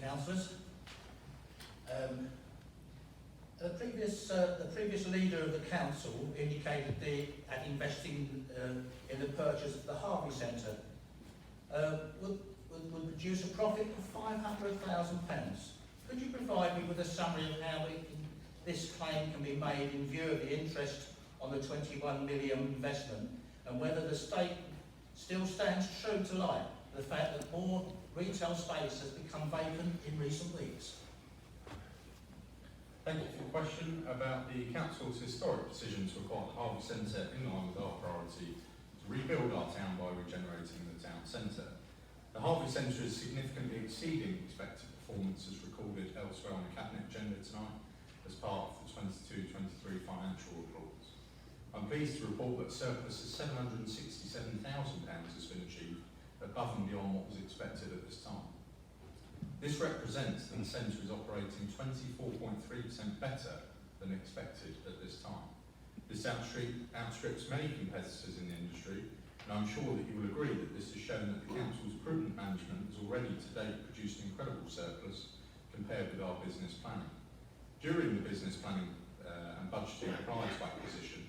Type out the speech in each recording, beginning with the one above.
councillors. The previous leader of the council indicated at investing in the purchase of the Harvey Centre would produce a profit of £500,000. Could you provide me with a summary of how this claim can be made in view of the interest on the 21 million investment, and whether the state still stands true to life the fact that more retail space has become vacant in recent weeks? Thank you for the question about the Council's historic decision to acquire the Harvey Centre in line with our priority to rebuild our town by regenerating the town centre. The Harvey Centre is significantly exceeding expected performance as recorded elsewhere on the Cabinet agenda tonight as part of the 22-23 financial reports. I'm pleased to report that a surplus of £767,000 has been achieved above and beyond what was expected at this time. This represents that the centre is operating 24.3% better than expected at this time. This outstrips many competitors in the industry, and I'm sure that you will agree that this has shown that the Council's prudent management has already to date produced an incredible surplus compared with our business planning. During the business planning and budgeting prior to acquisition,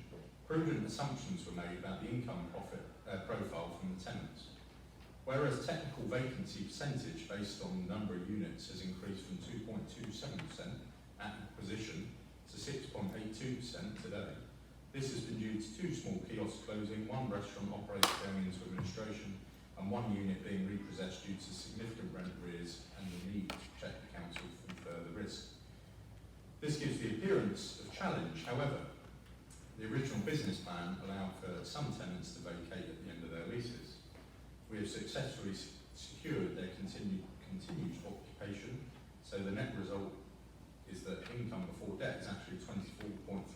prudent assumptions were made about the income profile from the tenants. Whereas technical vacancy percentage based on the number of units has increased from 2.27% at acquisition to 6.82% today. This has been due to 2 small kiosks closing, 1 restaurant operator going into administration, and 1 unit being repossessed due to significant rent arrears and the need to protect the council from further risk. This gives the appearance of challenge. However, the original business plan allowed for some tenants to vacate at the end of their leases. We have successfully secured their continued occupation, so the net result is that income before debt is actually 24.3%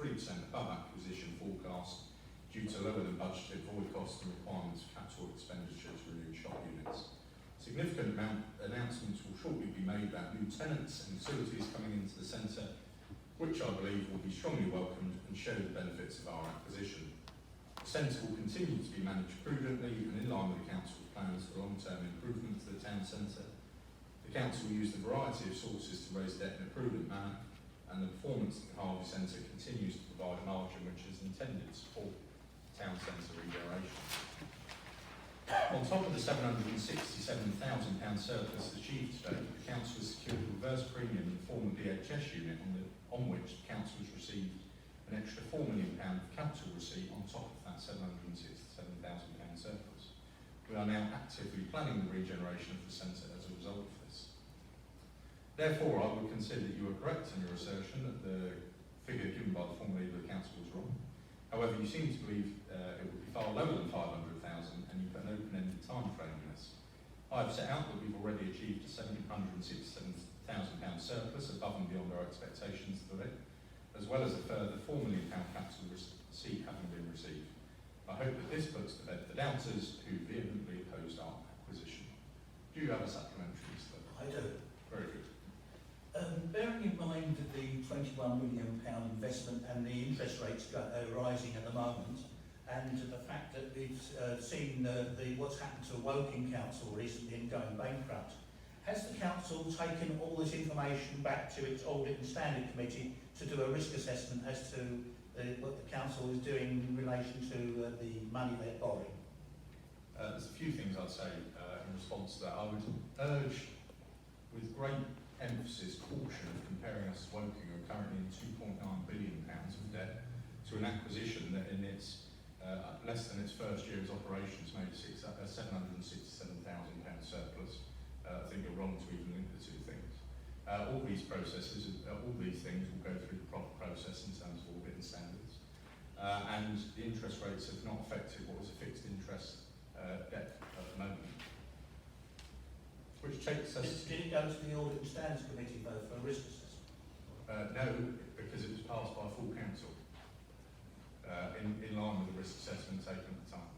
above acquisition forecast due to lower than budgeted void costs and requirements for capital expenditure to renew shop units. Significant announcements will shortly be made about new tenants and facilities coming into the centre, which I believe will be strongly welcomed and show the benefits of our acquisition. The centre will continue to be managed prudently and in line with the Council's plans for long-term improvement to the town centre. The Council will use a variety of sources to raise debt in a prudent manner, and the performance of the Harvey Centre continues to provide a margin which is intended to support town centre regeneration. On top of the £767,000 surplus achieved today, the Council has secured a reverse premium in the form of the DHS unit on which the Council has received an extra £4 million of capital receipt on top of that £767,000 surplus. We are now actively planning the regeneration of the centre as a result of this. Therefore, I would consider that you are correct in your assertion that the figure given by the former leader of the council was wrong. However, you seem to believe it would be far lower than 500,000, and you put an open-ended time frame on this. I have set out that we've already achieved a £767,000 surplus above and beyond our expectations today, as well as a further £4 million capital receipt having been received. I hope that this puts to bed the doubters who vehemently opposed our acquisition. Do you have a supplementary, Mr. I do. Very good. Bearing in mind the £21 million investment and the interest rates rising at the moment, and the fact that we've seen what's happened to Woking Council recently in going bankrupt, has the council taken all this information back to its Audit and Standard Committee to do a risk assessment as to what the council is doing in relation to the money they're borrowing? There's a few things I'd say in response to that. I would urge, with great emphasis, caution of comparing us to Woking, who are currently in £2.9 billion of debt, to an acquisition that in its less than its first year as operations made a £767,000 surplus. I think you're wrong to even link the two things. All these things will go through the proper process in terms of audit and standards. And the interest rates have not affected what was a fixed interest debt at the moment. Which takes us... Did it go to the Audit and Standards Committee though for a risk assessment? No, because it was passed by full council in line with the risk assessment taken at the time.